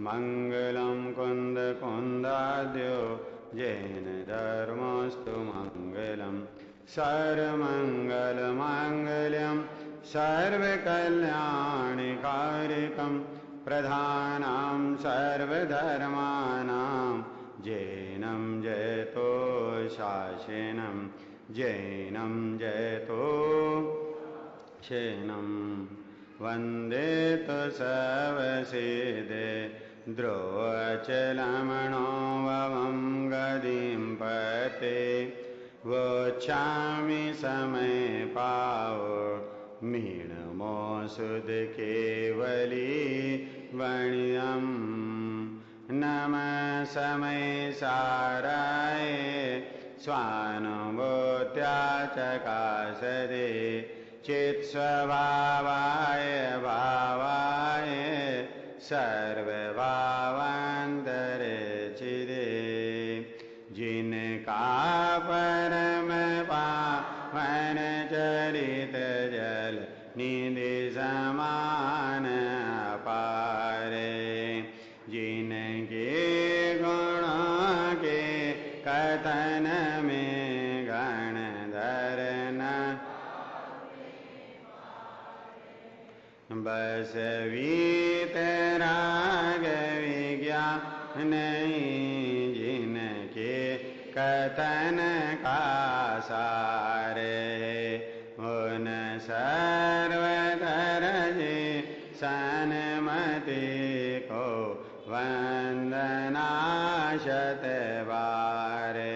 मंगलम कुंद कुंदाद्यो जैन धर्मस्तु मंगलम सर्वमंगल मांगल्यम सर्वकल्याणकारिकं प्रधानं सर्वधर्माणां जैनं जयतो शासनं जैनं जयतो शैनं वन्दे तु सर्वसिद्धे द्रोचलमणोभवं गदिं पते वोच्छामि समय पाओ मीणमो सुध केवली वणियं नमः समय साराय स्वानुभूत्या चकासदे चित्स्वभावाय भावाय सर्वभावान्तरे चिदे जिनका परम पावन चरित जल निधि समान अपारे जिनके गुणों के कथन में गणधर न बस वीतराग विज्ञान नहीं जिनके कथन का सारे उन सर्वधर्जे सन्मति को वंदना शतबारे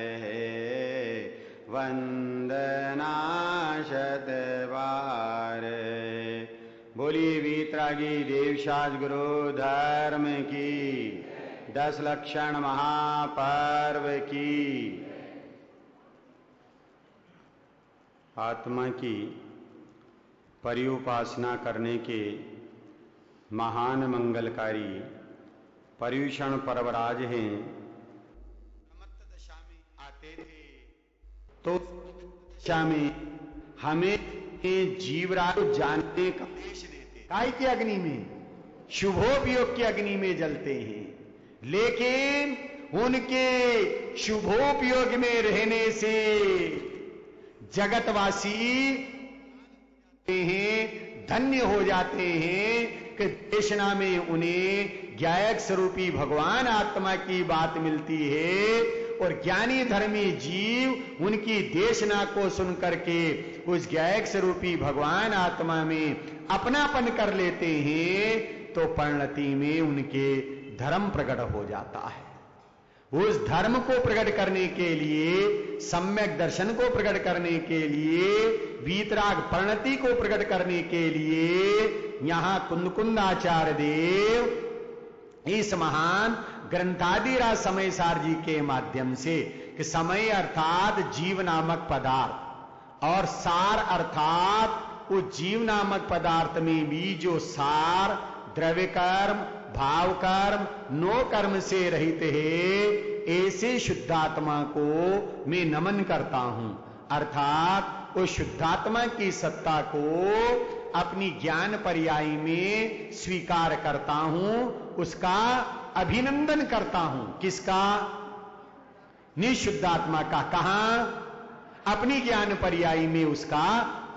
वंदना शतबारे। बोलिए वीतरागी देवशास गुरु धर्म की 10 लक्षण महापर्व की। आत्मा की पर्युपासना करने के महान मंगलकारी पर्युषण पर्वराज हैं। समस्त दशा में आते थे तो दशा में हमें जीवराज को जानने का उपदेश देते। काय की अग्नि में, शुभोपयोग की अग्नि में जलते हैं, लेकिन उनके शुभोपयोग में रहने से जगतवासी धन्य हो जाते हैं कि देशना में उन्हें ज्ञायक स्वरूपी भगवान आत्मा की बात मिलती है और ज्ञानी धर्मी जीव उनकी देशना को सुनकर के उस ज्ञायक स्वरूपी भगवान आत्मा में अपनापन कर लेते हैं तो परिणति में उनके धर्म प्रकट हो जाता है। उस धर्म को प्रकट करने के लिए, सम्यक दर्शन को प्रकट करने के लिए, वीतराग परिणति को प्रकट करने के लिए यहां कुंदकुंदाचार्य देव इस महान ग्रंथादिराज समय सार जी के माध्यम से कि समय अर्थात जीव नामक पदार्थ और सार अर्थात उस जीव नामक पदार्थ में भी जो सार द्रव्य कर्म भाव कर्म नो कर्म से रहित है, ऐसे शुद्धात्मा को मैं नमन करता हूं। अर्थात उस शुद्धात्मा की सत्ता को अपनी ज्ञान पर्यायी में स्वीकार करता हूं, उसका अभिनंदन करता हूं। किसका? निशुद्धात्मा का। कहां? अपनी ज्ञान पर्यायी में उसका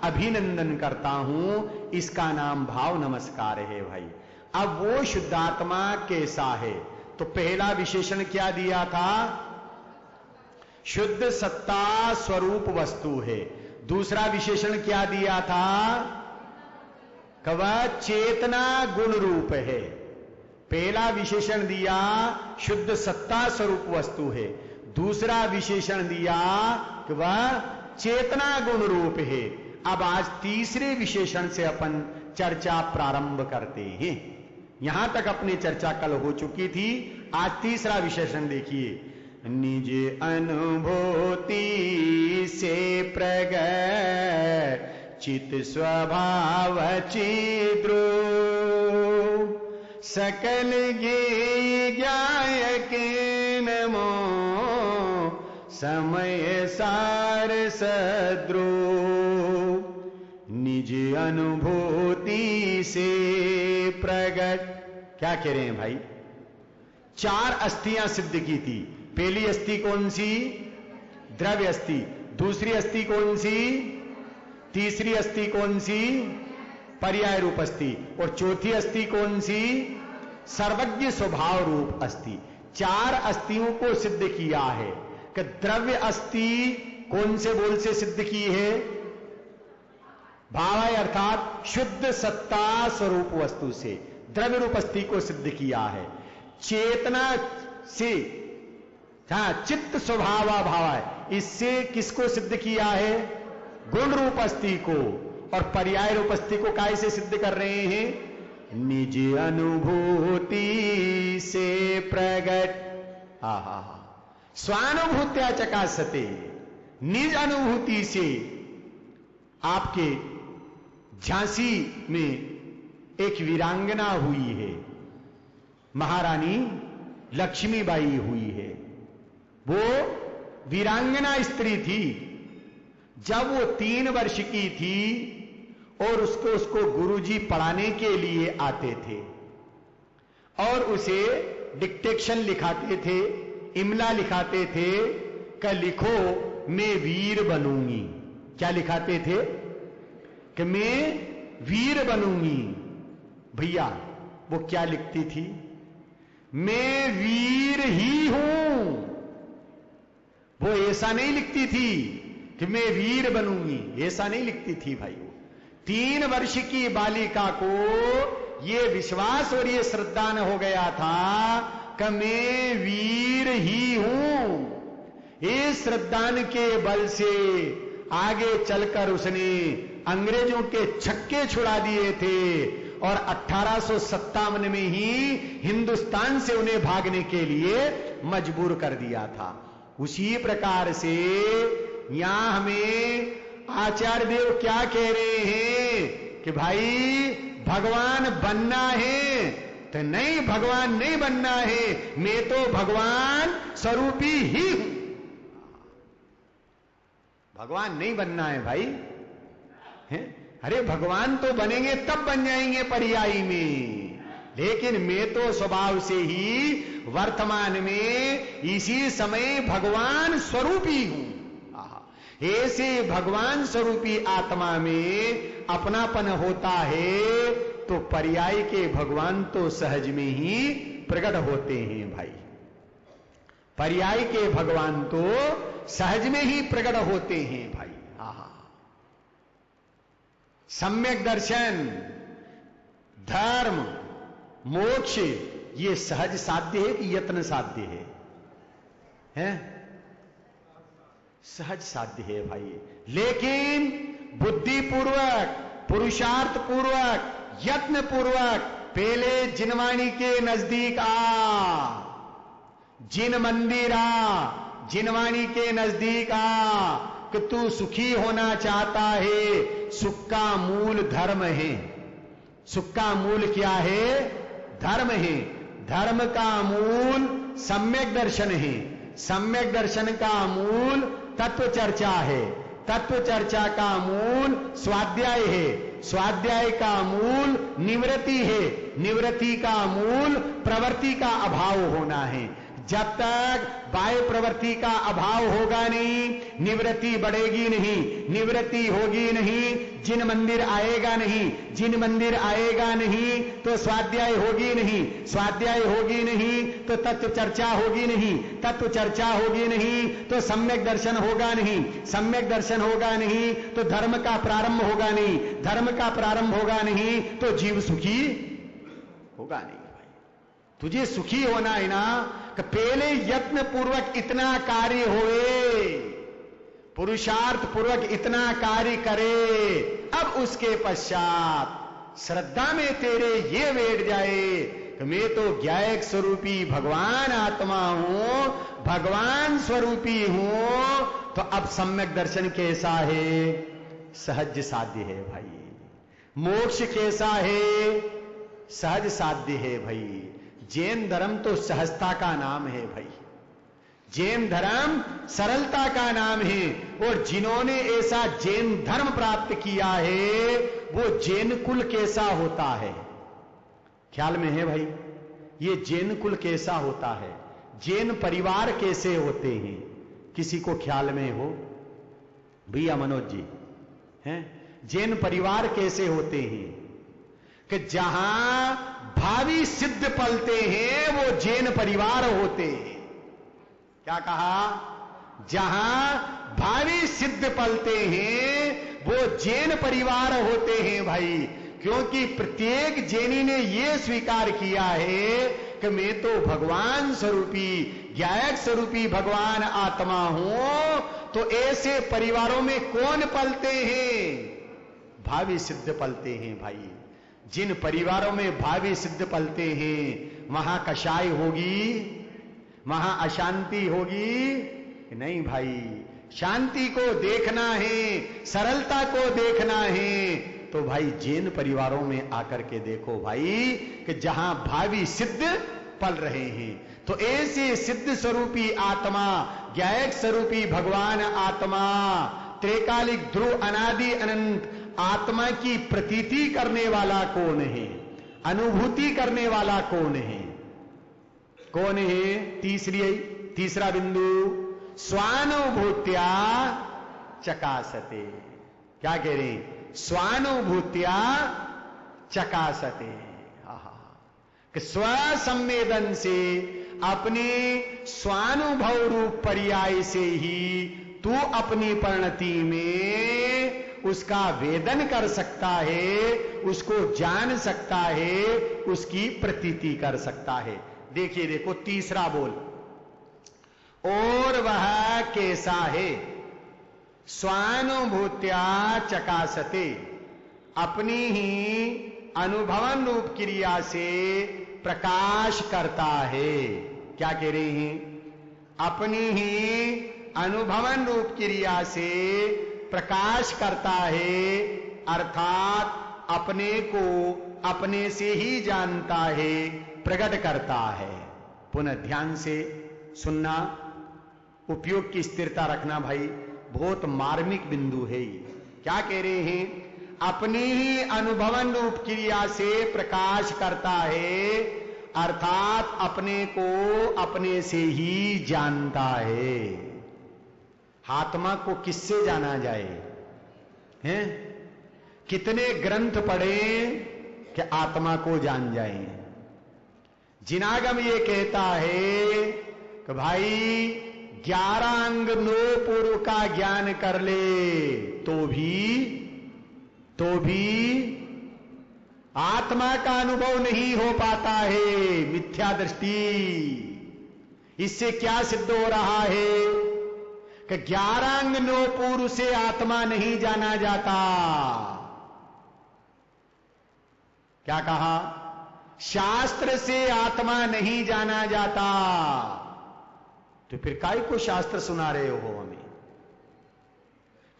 अभिनंदन करता हूं। इसका नाम भाव नमस्कार है भाई। अब वो शुद्धात्मा कैसा है? तो पहला विशेषण क्या दिया था? शुद्ध सत्ता स्वरूप वस्तु है। दूसरा विशेषण क्या दिया था? वह चेतना गुण रूप है। पहला विशेषण दिया शुद्ध सत्ता स्वरूप वस्तु है। दूसरा विशेषण दिया कि वह चेतना गुण रूप है। अब आज तीसरे विशेषण से अपन चर्चा प्रारंभ करते हैं। यहां तक अपनी चर्चा कल हो चुकी थी। आज तीसरा विशेषण देखिए। निज अनुभूति से प्रगट चित स्वभाव चिद्रू सकल ज्ञायक नमो समय सार सद्रो। निज अनुभूति से प्रगट, क्या कह रहे हैं भाई? 4 अस्थियां सिद्ध की थी। पहली अस्थि कौन सी? द्रव्य अस्थि। दूसरी अस्थि कौन सी? तीसरी अस्थि कौन सी? पर्याय रूप अस्थि। और चौथी अस्थि कौन सी? सर्वज्ञ स्वभाव रूप अस्थि। 4 अस्थियों को सिद्ध किया है कि द्रव्य अस्थि कौन से बोल से सिद्ध की है? भाव अर्थात शुद्ध सत्ता स्वरूप वस्तु से द्रव्य रूप अस्थि को सिद्ध किया है। चेतना से, चित्त स्वभाव भाव है, इससे किसको सिद्ध किया है? गुण रूप अस्थि को। और पर्याय रूप अस्थि को काय से सिद्ध कर रहे हैं? निज अनुभूति से प्रगट। स्वानुभूत्या चकासते, निज अनुभूति से। आपके झांसी में एक वीरांगना हुई है, महारानी लक्ष्मीबाई हुई है। वो वीरांगना स्त्री थी। जब वो 3 वर्ष की थी और उसको गुरुजी पढ़ाने के लिए आते थे और उसे डिक्टेशन लिखाते थे, इमला लिखाते थे कि लिखो मैं वीर बनूंगी। क्या लिखाते थे? कि मैं वीर बनूंगी। भैया वो क्या लिखती थी? मैं वीर ही हूं। वो ऐसा नहीं लिखती थी कि मैं वीर बनूंगी, ऐसा नहीं लिखती थी भाई। वो 3 वर्ष की बालिका को ये विश्वास और ये श्रद्धा न हो गया था कि मैं वीर ही हूं। इस श्रद्धा के बल से आगे चलकर उसने अंग्रेजों के छक्के छुड़ा दिए थे और 1857 में ही हिंदुस्तान से उन्हें भागने के लिए मजबूर कर दिया था। उसी प्रकार से यहां हमें आचार्य देव क्या कह रहे हैं कि भाई भगवान बनना है तो नहीं, भगवान नहीं बनना है, मैं तो भगवान स्वरूपी ही हूं। भगवान नहीं बनना है भाई, है? अरे भगवान तो बनेंगे तब बन जाएंगे पर्यायी में, लेकिन मैं तो स्वभाव से ही वर्तमान में इसी समय भगवान स्वरूपी हूं। ऐसे भगवान स्वरूपी आत्मा में अपनापन होता है तो पर्याय के भगवान तो सहज में ही प्रकट होते हैं भाई। पर्याय के भगवान तो सहज में ही प्रकट होते हैं भाई। सम्यक दर्शन, धर्म, मोक्ष ये सहज साध्य है कि यत्न साध्य है? हैं? सहज साध्य है भाई। लेकिन बुद्धिपूर्वक, पुरुषार्थ पूर्वक, यत्न पूर्वक पहले जिनवाणी के नजदीक आ, जिन मंदिर आ, जिनवाणी के नजदीक आ कि तू सुखी होना चाहता है। सुख का मूल धर्म है। सुख का मूल क्या है? धर्म है। धर्म का मूल सम्यक दर्शन है। सम्यक दर्शन का मूल तत्व चर्चा है। तत्व चर्चा का मूल स्वाध्याय है। स्वाध्याय का मूल निवृत्ति है। निवृत्ति का मूल प्रवृत्ति का अभाव होना है। जब तक बाह्य प्रवृत्ति का अभाव होगा नहीं, निवृत्ति बढ़ेगी नहीं। निवृत्ति होगी नहीं, जिन मंदिर आएगा नहीं। जिन मंदिर आएगा नहीं तो स्वाध्याय होगी नहीं। स्वाध्याय होगी नहीं तो तत्व चर्चा होगी नहीं। तत्व चर्चा होगी नहीं तो सम्यक दर्शन होगा नहीं। सम्यक दर्शन होगा नहीं तो धर्म का प्रारंभ होगा नहीं। धर्म का प्रारंभ होगा नहीं तो जीव सुखी होगा नहीं। तुझे सुखी होना है ना कि पहले यत्न पूर्वक इतना कार्य होए, पुरुषार्थ पूर्वक इतना कार्य करे, अब उसके पश्चात श्रद्धा में तेरे ये बैठ जाए कि मैं तो ज्ञायक स्वरूपी भगवान आत्मा हूं, भगवान स्वरूपी हूं। तो अब सम्यक दर्शन कैसा है? सहज साध्य है भाई। मोक्ष कैसा है? सहज साध्य है भाई। जैन धर्म तो सहजता का नाम है भाई। जैन धर्म सरलता का नाम है। और जिन्होंने ऐसा जैन धर्म प्राप्त किया है वो जैन कुल कैसा होता है? ख्याल में है भाई? ये जैन कुल कैसा होता है, जैन परिवार कैसे होते हैं, किसी को ख्याल में हो भैया मनोज जी? हैं जैन परिवार कैसे होते हैं कि जहां भावी सिद्ध पलते हैं वो जैन परिवार होते हैं। क्या कहा? जहां भावी सिद्ध पलते हैं वो जैन परिवार होते हैं भाई। क्योंकि प्रत्येक जैनी ने यह स्वीकार किया है कि मैं तो भगवान स्वरूपी, ज्ञायक स्वरूपी भगवान आत्मा हूं। तो ऐसे परिवारों में कौन पलते हैं? भावी सिद्ध पलते हैं भाई। जिन परिवारों में भावी सिद्ध पलते हैं वहां कषाय होगी, वहां अशांति होगी नहीं भाई। शांति को देखना है, सरलता को देखना है तो भाई जैन परिवारों में आकर के देखो भाई कि जहां भावी सिद्ध पल रहे हैं। तो ऐसे सिद्ध स्वरूपी आत्मा, ज्ञायक स्वरूपी भगवान आत्मा, त्रैकालिक ध्रुव अनादि अनंत आत्मा की प्रतीति करने वाला कौन है, अनुभूति करने वाला कौन है? कौन है? तीसरा बिंदु, स्वानुभूत्या चकासते। क्या कह रहे हैं? स्वानुभूत्या चकासते। कि स्वसंवेदन से, अपने स्वानुभव रूप पर्याय से ही तू अपनी परिणति में उसका वेदन कर सकता है, उसको जान सकता है, उसकी प्रतीति कर सकता है। देखिए देखो तीसरा बोल, और वह कैसा है? स्वानुभूत्या चकासते, अपनी ही अनुभवन रूप क्रिया से प्रकाश करता है। क्या कह रहे हैं? अपनी ही अनुभवन रूप क्रिया से प्रकाश करता है, अर्थात अपने को अपने से ही जानता है, प्रकट करता है। पुनः ध्यान से सुनना, उपयोग की स्थिरता रखना भाई, बहुत मार्मिक बिंदु है ये। क्या कह रहे हैं? अपनी ही अनुभवन रूप क्रिया से प्रकाश करता है, अर्थात अपने को अपने से ही जानता है। आत्मा को किससे जाना जाए? हैं? कितने ग्रंथ पढ़े कि आत्मा को जान जाए? जिनागम ये कहता है कि भाई 11 अंग 9 पूर्व का ज्ञान कर ले तो भी आत्मा का अनुभव नहीं हो पाता है, मिथ्या दृष्टि। इससे क्या सिद्ध हो रहा है कि 11 अंग 9 पूर्व से आत्मा नहीं जाना जाता। क्या कहा? शास्त्र से आत्मा नहीं जाना जाता। तो फिर काय को शास्त्र सुना रहे हो हमें?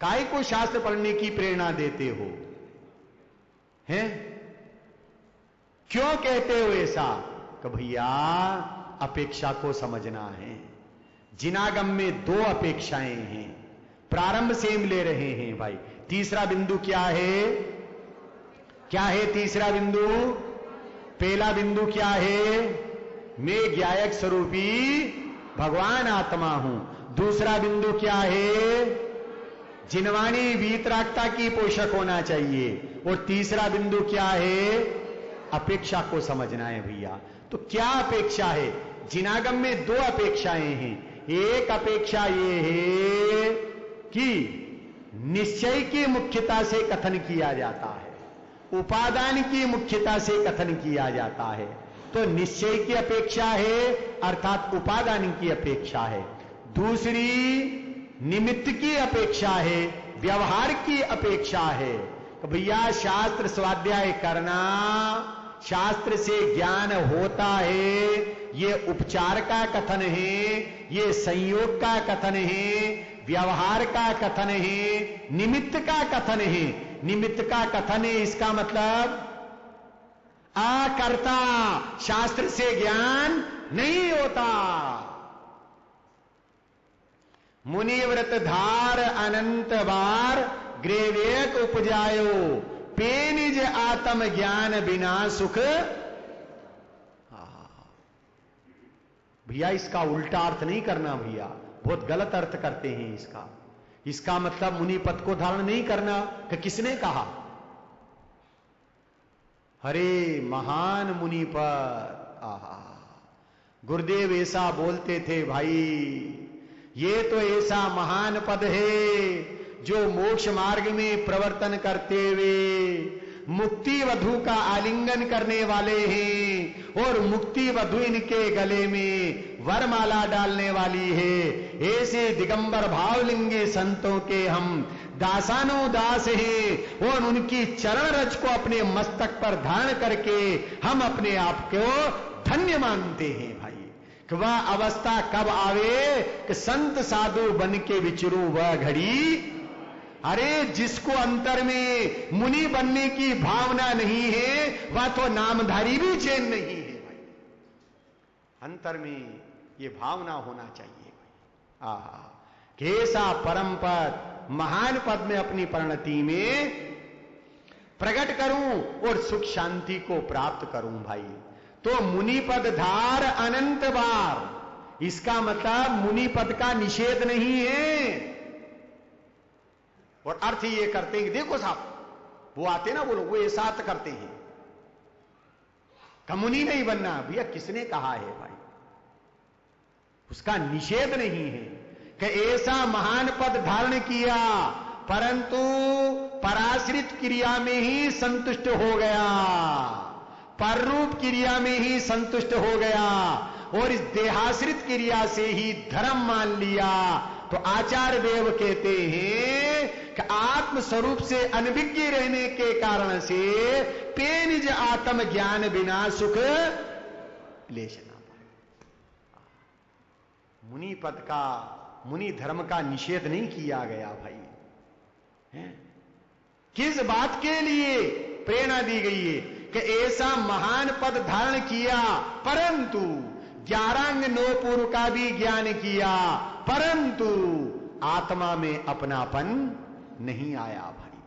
काय को शास्त्र पढ़ने की प्रेरणा देते हो? हैं? क्यों कहते हो ऐसा? कि भैया अपेक्षा को समझना है। जिनागम में 2 अपेक्षाएं हैं, प्रारंभ से हम ले रहे हैं भाई। तीसरा बिंदु क्या है? क्या है तीसरा बिंदु? पहला बिंदु क्या है? मैं ज्ञायक स्वरूपी भगवान आत्मा हूं। दूसरा बिंदु क्या है? जिनवाणी वीतरागता की पोषक होना चाहिए। और तीसरा बिंदु क्या है? अपेक्षा को समझना है भैया। तो क्या अपेक्षा है? जिनागम में 2 अपेक्षाएं हैं। एक अपेक्षा ये है कि निश्चय की मुख्यता से कथन किया जाता है, उपादान की मुख्यता से कथन किया जाता है। तो निश्चय की अपेक्षा है, अर्थात उपादान की अपेक्षा है। दूसरी निमित्त की अपेक्षा है, व्यवहार की अपेक्षा है। तो भैया शास्त्र स्वाध्याय करना, शास्त्र से ज्ञान होता है, ये उपचार का कथन है, ये संयोग का कथन है, व्यवहार का कथन है, निमित्त का कथन है। निमित्त का कथन है, इसका मतलब अकर्ता, शास्त्र से ज्ञान नहीं होता। मुनिव्रत धार अनंत बार ग्रेवेक उपजायो, पे निज आत्म ज्ञान बिना सुख। भैया इसका उल्टा अर्थ नहीं करना भैया, बहुत गलत अर्थ करते हैं इसका। इसका मतलब मुनि पद को धारण नहीं करना कि किसने कहा? अरे महान मुनि पद, आहा, गुरुदेव ऐसा बोलते थे भाई, ये तो ऐसा महान पद है जो मोक्ष मार्ग में प्रवर्तन करते हुए मुक्ति वधु का आलिंगन करने वाले हैं और मुक्ति वधु इनके गले में वरमाला डालने वाली है। ऐसे दिगंबर भावलिंगी संतों के हम दासानुदास हैं और उनकी चरण रज को अपने मस्तक पर धारण करके हम अपने आप को धन्य मानते हैं भाई। कि वह अवस्था कब आवे कि संत साधु बन के विचरूं वह घड़ी। अरे जिसको अंतर में मुनि बनने की भावना नहीं है वह तो नामधारी भी चैन नहीं है भाई। अंतर में ये भावना होना चाहिए भाई। आहा, कैसा परम पद, महान पद में अपनी परिणति में प्रकट करूं और सुख शांति को प्राप्त करूं भाई। तो मुनि पद धार अनंत बार, इसका मतलब मुनि पद का निषेध नहीं है। और अर्थ ये करते हैं, देखो साहब वो आते ना, वो लोग वो ऐसा अर्थ करते हैं मुनि नहीं बनना। भैया किसने कहा है भाई? उसका निषेध नहीं है कि ऐसा महान पद धारण किया परंतु पराश्रित क्रिया में ही संतुष्ट हो गया, पररूप क्रिया में ही संतुष्ट हो गया और इस देहाश्रित क्रिया से ही धर्म मान लिया। तो आचार्य देव कहते हैं कि आत्म स्वरूप से अनभिज्ञ रहने के कारण से पेनिज आत्म ज्ञान बिना सुख लेश ना पाए। मुनि पद का, मुनि धर्म का निषेध नहीं किया गया भाई है? किस बात के लिए प्रेरणा दी गई है कि ऐसा महान पद धारण किया परंतु 11 अंग 9 पूर्व का भी ज्ञान किया परंतु आत्मा में अपनापन नहीं आया भाई।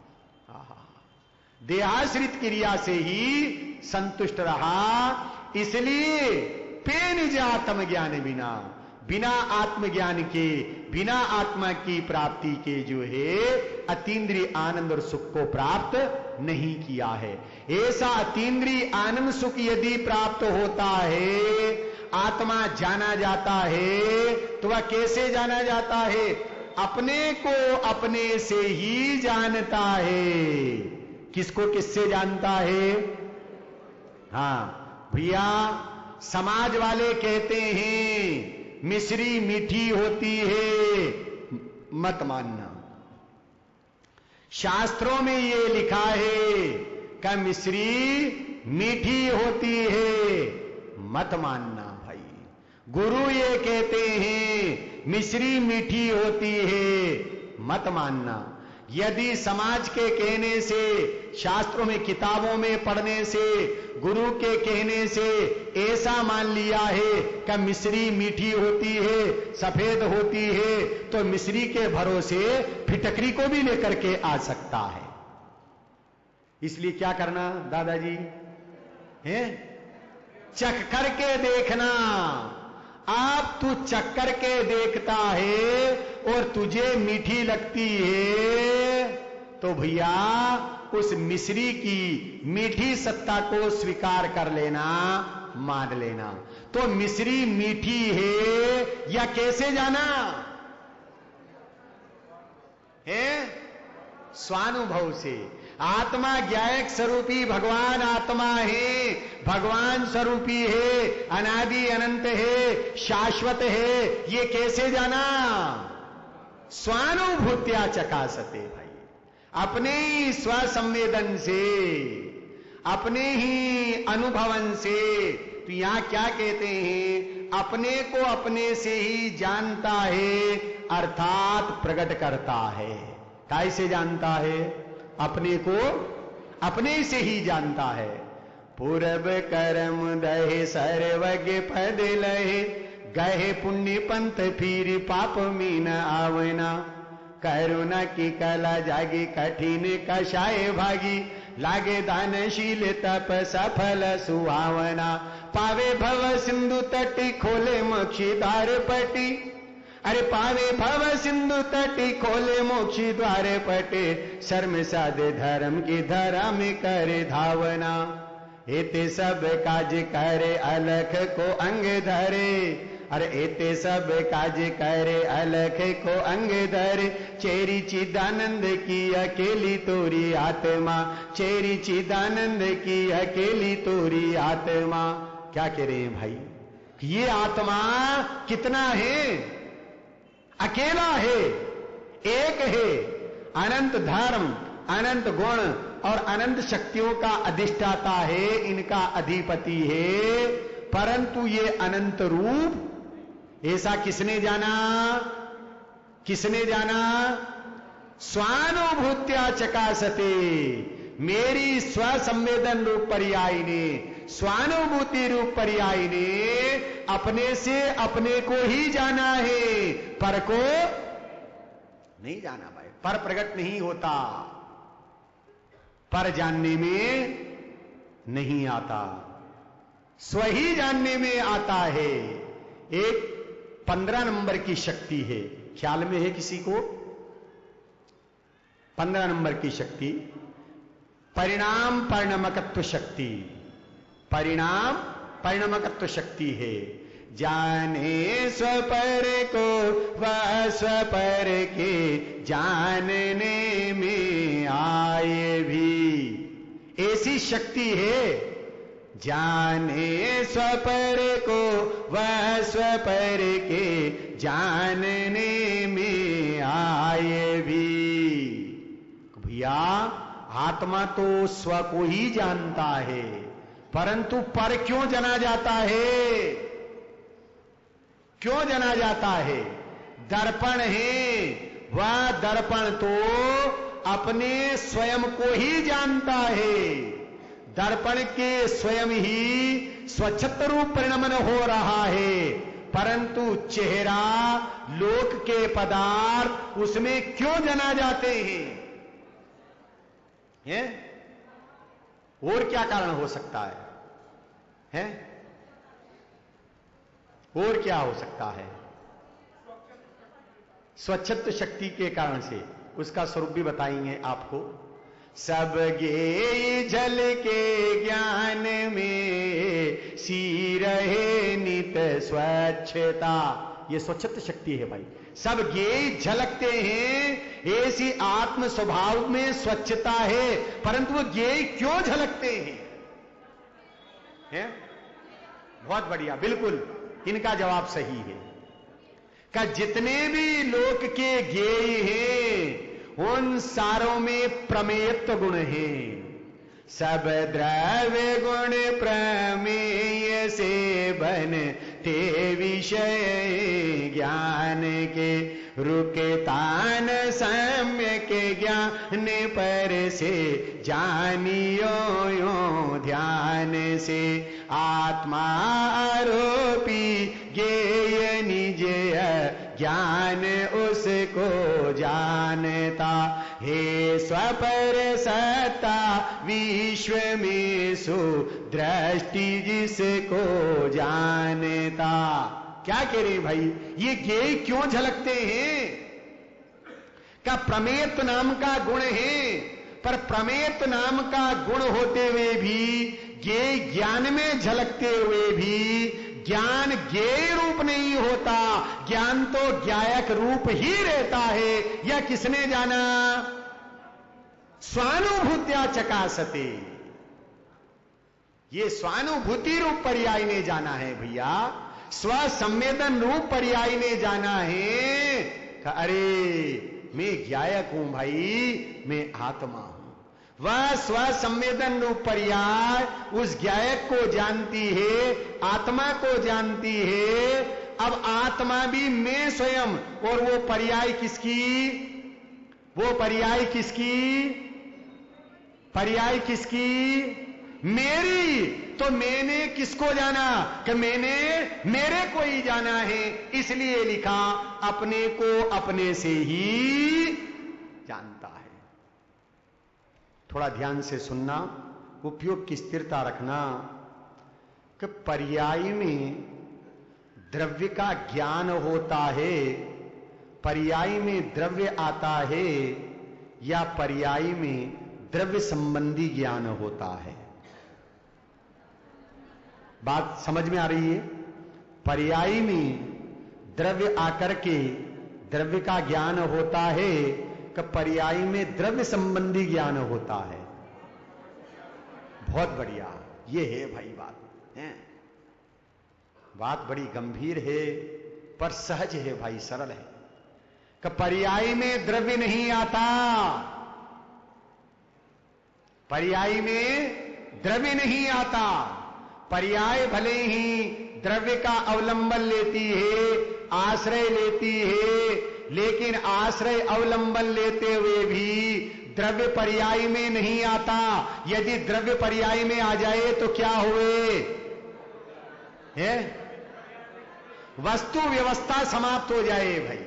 देहाश्रित क्रिया से ही संतुष्ट रहा, इसलिए पेनिज आत्म ज्ञान बिना, बिना आत्मज्ञान के, बिना आत्मा की प्राप्ति के जो है अतीन्द्रिय आनंद और सुख को प्राप्त नहीं किया है। ऐसा अतीन्द्रिय आनंद सुख यदि प्राप्त होता है, आत्मा जाना जाता है, तो वह कैसे जाना जाता है? अपने को अपने से ही जानता है। किसको किससे जानता है? हाँ भैया, समाज वाले कहते हैं मिश्री मीठी होती है, मत मानना। शास्त्रों में ये लिखा है कि मिश्री मीठी होती है, मत मानना भाई। गुरु ये कहते हैं मिश्री मीठी होती है, मत मानना। यदि समाज के कहने से, शास्त्रों में किताबों में पढ़ने से, गुरु के कहने से ऐसा मान लिया है कि मिश्री मीठी होती है, सफेद होती है, तो मिश्री के भरोसे फिटकरी को भी लेकर के आ सकता है। इसलिए क्या करना दादाजी है? चख करके देखना। आप तू चख करके देखता है और तुझे मीठी लगती है तो भैया उस मिश्री की मीठी सत्ता को स्वीकार कर लेना, मान लेना। तो मिश्री मीठी है या कैसे जाना है? स्वानुभव से। आत्मा ज्ञायक स्वरूपी भगवान आत्मा है, भगवान स्वरूपी है, अनादि अनंत है, शाश्वत है। ये कैसे जाना? स्वानुभूत्या चकासते भाई। अपने ही स्वसंवेदन से, अपने ही अनुभवन से। तो यहां क्या कहते हैं? अपने को अपने से ही जानता है, अर्थात प्रकट करता है। कैसे जानता है? अपने को अपने से ही जानता है। पूरब कर्म दहे सर्वज्ञ पद लहे, गहे पुण्य पंथ फिर पाप मीन आवना। करुणा की कला जागी कठिन कषाय भागी, लागे दानशील तप सफल सुहावना, पावे भव सिंधु तटी खोले मोक्षी द्वार पटी, अरे पावे भव सिंधु तटी खोले मोक्षी द्वार पटे, शर्म साधे धर्म की धर्म करे धावना, एते सब काज करे अलख को अंग धरे, अरे एते सब काज करे अलख को अंग धरे, चेरी चिदानंद की अकेली तोरी आत्मा, चेरी चिदानंद की अकेली तोरी आत्मा। क्या कह रहे हैं भाई, ये आत्मा कितना है, अकेला है, एक है, अनंत धर्म, अनंत गुण और अनंत शक्तियों का अधिष्ठाता है, इनका अधिपति है, परंतु ये अनंत रूप ऐसा किसने जाना, किसने जाना, स्वानुभूत्या चकासते, मेरी स्वसंवेदन रूप पर्याय ने, स्वानुभूति रूप पर्याय ने अपने से अपने को ही जाना है, पर को नहीं जाना भाई, पर प्रकट नहीं होता, पर जानने में नहीं आता, स्व ही जानने में आता है। एक 15 नंबर की शक्ति है, ख्याल में है किसी को? 15 नंबर की शक्ति परिणाम परिणमकत्व शक्ति, परिणाम परिणमकत्व शक्ति है। जाने स्वपर को वह स्वपर के जानने में आए भी, ऐसी शक्ति है। जाने स्वपर को वह स्वपर के जानने में आए भी। भैया आत्मा तो स्व को ही जानता है, परंतु पर क्यों जाना जाता है, क्यों जाना जाता है? दर्पण है, वह दर्पण तो अपने स्वयं को ही जानता है, दर्पण के स्वयं ही स्वच्छत रूप परिणमन हो रहा है, परंतु चेहरा लोक के पदार्थ उसमें क्यों जना जाते हैं? और क्या कारण हो सकता है? और क्या हो सकता है? स्वच्छत्व शक्ति के कारण से, उसका स्वरूप भी बताएंगे आपको। सब गे जल के ज्ञान में सी रहे नित स्वच्छता, ये स्वच्छत्व शक्ति है भाई। सब गे झलकते हैं, ऐसी आत्म स्वभाव में स्वच्छता है, परंतु वो गे क्यों झलकते हैं? बहुत बढ़िया, बिल्कुल इनका जवाब सही है। का जितने भी लोक के ज्ञेय हैं उन सारों में प्रमेयत्व गुण है। सब द्रव्य गुण प्रमेय से बनते विषय ज्ञान के, रुकतान सम्यक ज्ञान पर से जानियो यो ध्यान से। आत्मा आरोपी ज्ञेय निज ज्ञान उसको जानता, हे स्वपर सत्ता विश्व में सु दृष्टि जिसको जानता। क्या कह रहे भाई, ये ज्ञेय क्यों झलकते हैं? का प्रमेयत्व नाम का गुण है, पर प्रमेयत्व नाम का गुण होते हुए भी, ज्ञेय ज्ञान में झलकते हुए भी, ज्ञान ज्ञेय रूप नहीं होता, ज्ञान तो ज्ञायक रूप ही रहता है। यह किसने जाना? स्वानुभूत्या चकासते, ये स्वानुभूति रूप पर्याय ने जाना है भैया, स्व संवेदन रूप पर्याय ने जाना है। अरे मैं ज्ञायक हूं भाई, मैं आत्मा हूं। वह स्व संवेदन रूप पर्याय उस ज्ञायक को जानती है, आत्मा को जानती है। अब आत्मा भी मैं स्वयं, और वो पर्याय किसकी? वो पर्याय किसकी? पर्याय किसकी? मेरी। तो मैंने किसको जाना? कि मैंने मेरे को ही जाना है, इसलिए लिखा अपने को अपने से ही जानता है। थोड़ा ध्यान से सुनना, उपयोग की स्थिरता रखना कि पर्याय में द्रव्य का ज्ञान होता है, पर्याय में द्रव्य आता है, या पर्याय में द्रव्य संबंधी ज्ञान होता है? बात समझ में आ रही है? पर्याय में द्रव्य आकर के द्रव्य का ज्ञान होता है कि पर्याय में द्रव्य संबंधी ज्ञान होता है? बहुत बढ़िया, ये है भाई बात है। बात बड़ी गंभीर है पर सहज है भाई, सरल है कि पर्याय में द्रव्य नहीं आता, पर्याय में द्रव्य नहीं आता। पर्याय भले ही द्रव्य का अवलंबन लेती है, आश्रय लेती है, लेकिन आश्रय अवलंबन लेते हुए भी द्रव्य पर्याय में नहीं आता। यदि द्रव्य पर्याय में आ जाए तो क्या हुए है? वस्तु व्यवस्था समाप्त हो जाए भाई,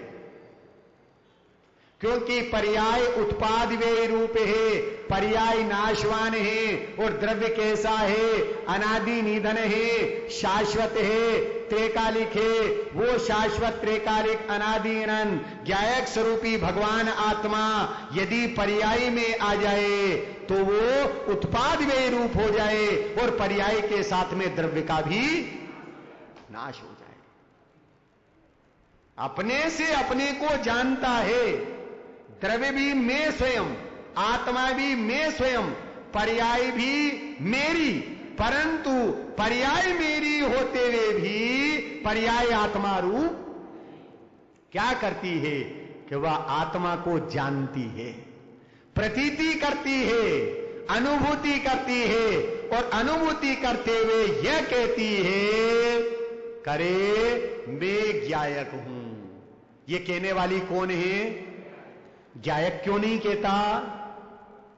क्योंकि पर्याय उत्पाद व्यय रूप है, पर्याय नाशवान है। और द्रव्य कैसा है? अनादि निधन है, शाश्वत है, त्रैकालिक है। वो शाश्वत त्रैकालिक अनादि अनंत ज्ञायक स्वरूपी भगवान आत्मा यदि पर्याय में आ जाए तो वो उत्पाद व्यय रूप हो जाए और पर्याय के साथ में द्रव्य का भी नाश हो जाए। अपने से अपने को जानता है, द्रव्य भी मैं स्वयं, आत्मा भी मैं स्वयं, पर्याय भी मेरी, परंतु पर्याय मेरी होते हुए भी पर्याय आत्मा रूप क्या करती है कि वह आत्मा को जानती है, प्रतीति करती है, अनुभूति करती है, और अनुभूति करते हुए यह कहती है करे मैं ज्ञायक हूं। ये कहने वाली कौन है? ज्ञायक क्यों नहीं कहता?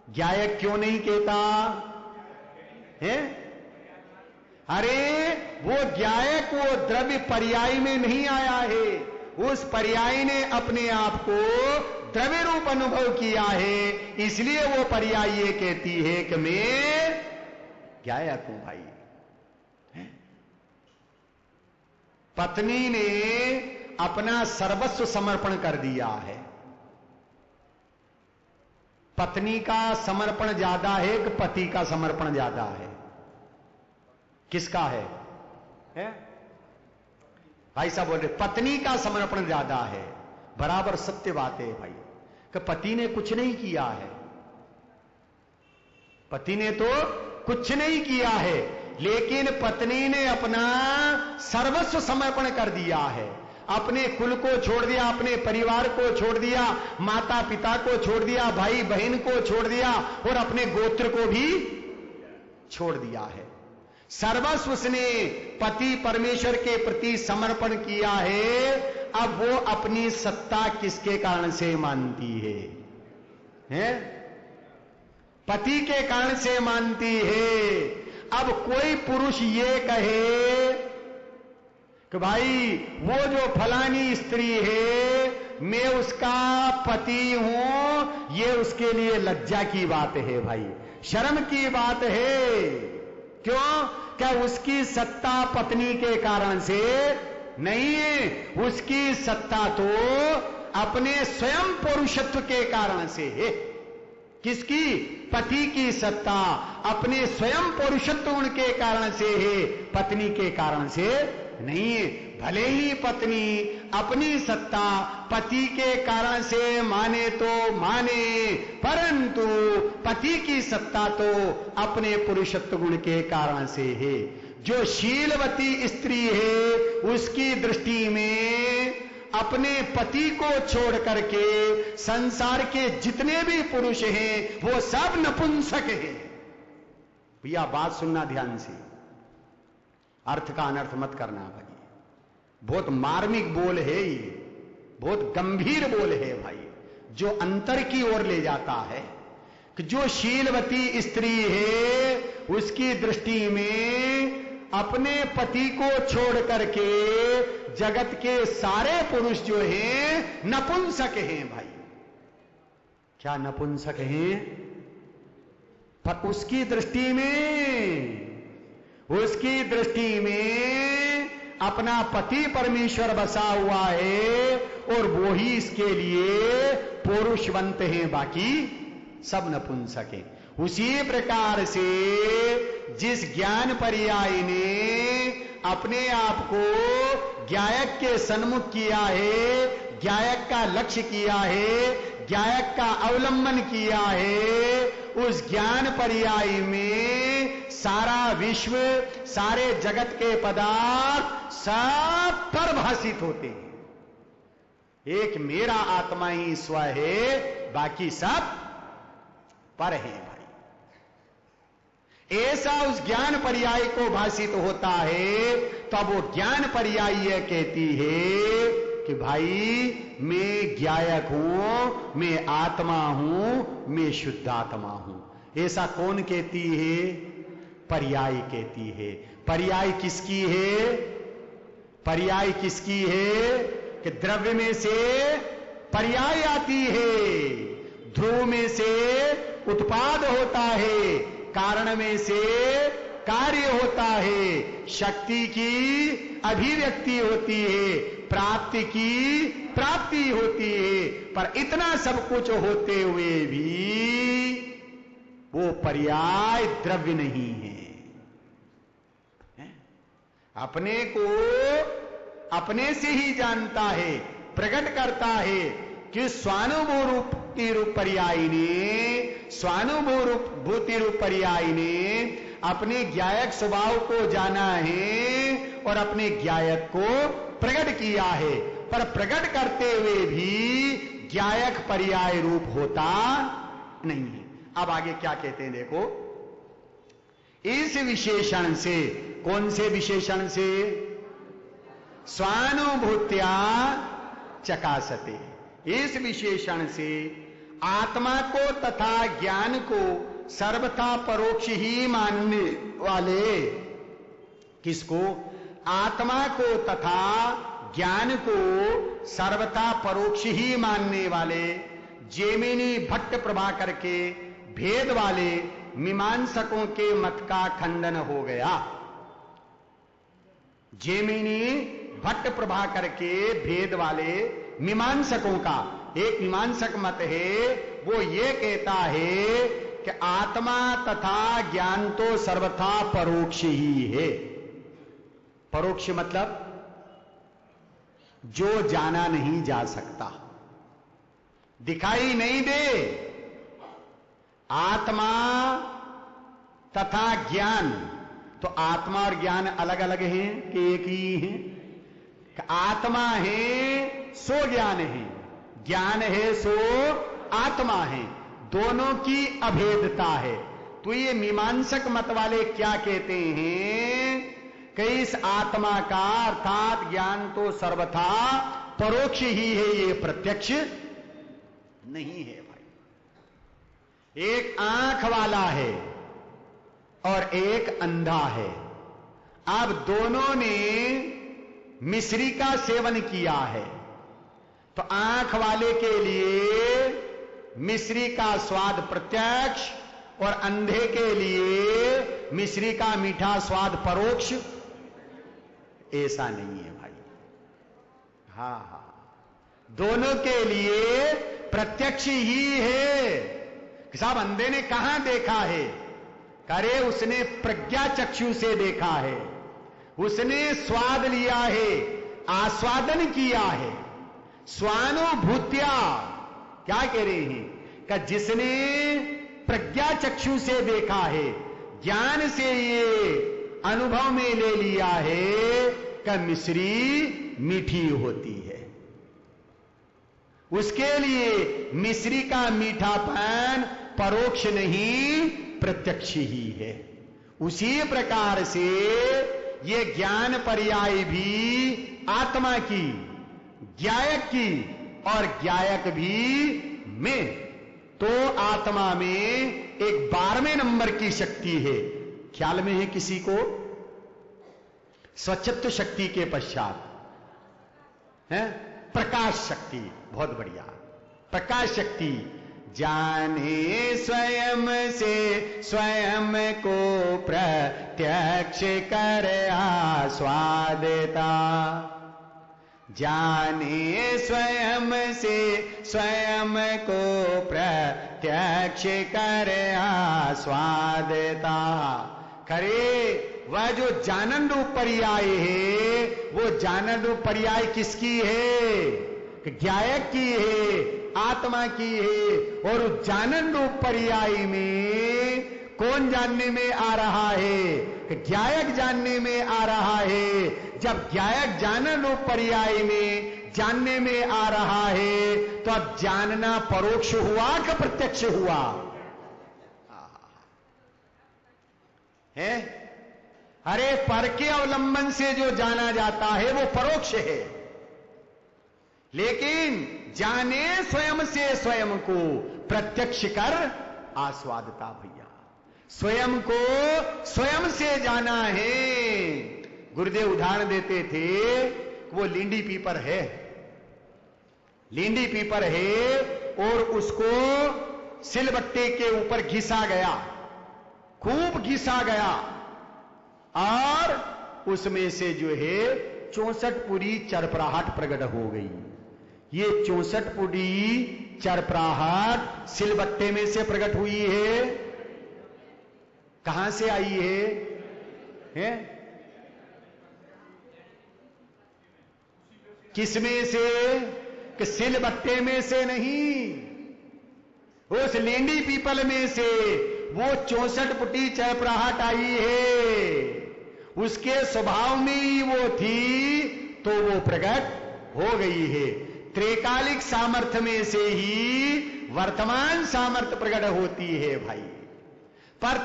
ज्ञायक क्यों नहीं कहता है? अरे वो ज्ञायक वो द्रव्य पर्याय में नहीं आया है, उस पर्याय ने अपने आप को द्रव्य रूप अनुभव किया है, इसलिए वो पर्याय ये कहती है कि मैं ज्ञायक हूं भाई। पत्नी ने अपना सर्वस्व समर्पण कर दिया है। पत्नी का समर्पण ज्यादा है कि पति का समर्पण ज्यादा है? किसका है? भाई साहब बोल रहे पत्नी का समर्पण ज्यादा है। बराबर सत्य बात है भाई कि पति ने कुछ नहीं किया है, पति ने तो कुछ नहीं किया है, लेकिन पत्नी ने अपना सर्वस्व समर्पण कर दिया है। अपने कुल को छोड़ दिया, अपने परिवार को छोड़ दिया, माता पिता को छोड़ दिया, भाई बहन को छोड़ दिया, और अपने गोत्र को भी छोड़ दिया है। सर्वस्व उसने पति परमेश्वर के प्रति समर्पण किया है। अब वो अपनी सत्ता किसके कारण से मानती है? पति के कारण से मानती है। अब कोई पुरुष ये कहे कि भाई वो जो फलानी स्त्री है मैं उसका पति हूं, ये उसके लिए लज्जा की बात है भाई, शर्म की बात है। क्यों? क्या उसकी सत्ता पत्नी के कारण से नहीं है, उसकी सत्ता तो अपने स्वयं पुरुषत्व के कारण से है। किसकी? पति की सत्ता अपने स्वयं पुरुषत्व गुण के कारण से है, पत्नी के कारण से नहीं है। भले ही पत्नी अपनी सत्ता पति के कारण से माने तो माने, परंतु पति की सत्ता तो अपने पुरुषत्व गुण के कारण से है। जो शीलवती स्त्री है उसकी दृष्टि में अपने पति को छोड़ करके संसार के जितने भी पुरुष हैं वो सब नपुंसक हैं। भैया बात सुनना ध्यान से, अर्थ का अनर्थ मत करना भाई। बहुत मार्मिक बोल है ये, बहुत गंभीर बोल है भाई, जो अंतर की ओर ले जाता है कि जो शीलवती स्त्री है उसकी दृष्टि में अपने पति को छोड़ करके जगत के सारे पुरुष जो हैं नपुंसक हैं भाई। क्या नपुंसक हैं? पर उसकी दृष्टि में अपना पति परमेश्वर बसा हुआ है और वो ही इसके लिए पुरुषवंत हैं, बाकी सब नपुंसक हैं। उसी प्रकार से जिस ज्ञान पर्याय ने अपने आप को ज्ञायक के सन्मुख किया है, ज्ञायक का लक्ष्य किया है, ज्ञायक का अवलंबन किया है, उस ज्ञान पर्याय में सारा विश्व, सारे जगत के पदार्थ सब परभाषित होते हैं। एक मेरा आत्मा ही स्व है, बाकी सब पर है भाई। ऐसा उस ज्ञान पर्याय को भाषित होता है, तब वो ज्ञान पर्याय यह कहती है कि भाई मैं ज्ञायक हूं, मैं आत्मा हूं, मैं शुद्धात्मा हूं। ऐसा कौन कहती है? पर्याय कहती है। पर्याय किसकी है? पर्याय किसकी है? कि द्रव्य में से पर्याय आती है, ध्रुव में से उत्पाद होता है, कारण में से कार्य होता है, शक्ति की अभिव्यक्ति होती है, प्राप्ति की प्राप्ति होती है। पर इतना सब कुछ होते हुए भी वो पर्याय द्रव्य नहीं है। अपने को अपने से ही जानता है, प्रकट करता है कि स्वानुभूति रूप पर्याय ने, स्वानुभूति रूप पर्याय ने अपने ज्ञायक स्वभाव को जाना है और अपने ज्ञायक को प्रकट किया है। पर प्रकट करते हुए भी ज्ञायक पर्याय रूप होता नहीं है। अब आगे क्या कहते हैं देखो, इस विशेषण से, कौन से विशेषण से? स्वानुभूत्या चकासते। इस विशेषण से आत्मा को तथा ज्ञान को सर्वथा परोक्ष ही मानने वाले, किसको? आत्मा को तथा ज्ञान को सर्वथा परोक्ष ही मानने वाले जैमिनी भट्ट प्रभाकर के भेद वाले मीमांसकों के मत का खंडन हो गया। जैमिनी भट्ट प्रभाकर के भेद वाले मीमांसकों का एक मीमांसक मत है, वो ये कहता है कि आत्मा तथा ज्ञान तो सर्वथा परोक्ष ही है। परोक्ष मतलब जो जाना नहीं जा सकता, दिखाई नहीं दे। आत्मा तथा ज्ञान, तो आत्मा और ज्ञान अलग अलग हैं कि एक ही हैं? आत्मा है सो ज्ञान है, ज्ञान है सो आत्मा है, दोनों की अभेदता है। तो ये मीमांसक मत वाले क्या कहते हैं कि इस आत्मा का अर्थात ज्ञान तो सर्वथा परोक्ष ही है, ये प्रत्यक्ष नहीं है भाई। एक आंख वाला है और एक अंधा है। अब दोनों ने मिश्री का सेवन किया है, तो आंख वाले के लिए मिश्री का स्वाद प्रत्यक्ष और अंधे के लिए मिश्री का मीठा स्वाद परोक्ष। ऐसा नहीं है भाई। हाँ, दोनों के लिए प्रत्यक्ष ही है। साहब अंधे ने कहां देखा है? करे उसने प्रज्ञा चक्षु से देखा है, उसने स्वाद लिया है, आस्वादन किया है। स्वानुभूत्या क्या कह रहे हैं कि जिसने प्रज्ञा चक्षु से देखा है, ज्ञान से ये अनुभव में ले लिया है कि मिश्री मीठी होती है, उसके लिए मिश्री का मीठापन परोक्ष नहीं प्रत्यक्ष ही है। उसी प्रकार से ये ज्ञान पर्याय भी आत्मा की, ज्ञायक की और ज्ञायक भी में, तो आत्मा में एक 12वें नंबर की शक्ति है। ख्याल में है किसी को? स्वच्छत्व शक्ति के पश्चात है प्रकाश शक्ति। बहुत बढ़िया। प्रकाश शक्ति जाने स्वयं से स्वयं को प्रत्यक्ष कर आस्वादता, जाने स्वयं से स्वयं को प्रत्यक्ष कर आस्वादता। करे वह जो जानन रूप पर्याय है, वो जानन रूप पर्याय किसकी है? ज्ञायक की है, आत्मा की है। और उस जानन रूप पर्याय में कौन जानने में आ रहा है? ज्ञायक जानने में आ रहा है। जब ज्ञायक जानन रूप पर्याय में जानने में आ रहा है, तो अब जानना परोक्ष हुआ कि प्रत्यक्ष हुआ? है? अरे पर के अवलंबन से जो जाना जाता है वो परोक्ष है, लेकिन जाने स्वयं से स्वयं को प्रत्यक्ष कर आस्वादता। भैया स्वयं को स्वयं से जाना है। गुरुदेव उदाहरण देते थे, वो लींडी पीपर है, लींडी पीपर है और उसको सिलबट्टे के ऊपर घिसा गया, खूब घिसा गया, और उसमें से जो है 64 पूरी चरपराहट प्रकट हो गई। ये 64 पूरी चरपराहट सिलबट्टे में से प्रकट हुई है। कहां से आई है? किसमें से? कि सिलबट्टे में से नहीं, उस लेंडी पीपल में से वो 64 फुटी चरपराहट आई है। उसके स्वभाव में ही वो थी, तो वो प्रकट हो गई है। त्रिकालिक सामर्थ्य में से ही वर्तमान सामर्थ्य प्रकट होती है भाई। पर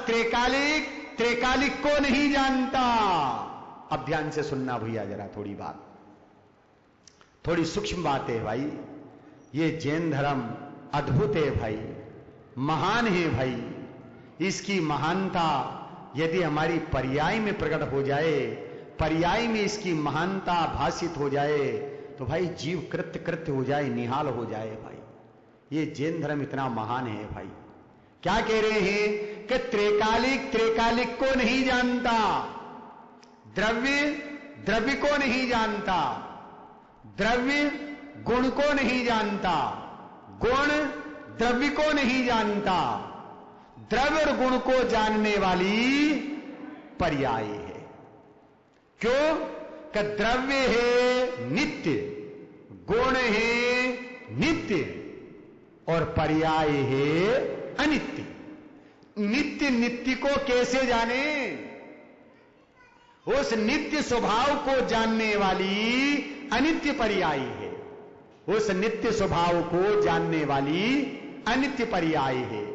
त्रिकालिक को नहीं जानता। अब ध्यान से सुनना भैया जरा, थोड़ी बात, थोड़ी सूक्ष्म बात है भाई। ये जैन धर्म अद्भुत है भाई, महान है भाई। इसकी महानता यदि हमारी पर्याय में प्रकट हो जाए, पर्याय में इसकी महानता भाषित हो जाए, तो भाई जीव कृत्य हो जाए, निहाल हो जाए भाई। ये जैन धर्म इतना महान है भाई। क्या कह रहे हैं कि त्रिकालिक को नहीं जानता, द्रव्य को नहीं जानता, द्रव्य गुण को नहीं जानता, गुण द्रव्य को नहीं जानता। द्रव्य और गुण को जानने वाली पर्याय है। क्यों? कि द्रव्य है नित्य, गुण है नित्य, और पर्याय है अनित्य। नित्य को कैसे जाने? उस नित्य स्वभाव को जानने वाली अनित्य पर्याय है। उस नित्य स्वभाव को जानने वाली अनित्य पर्याय है।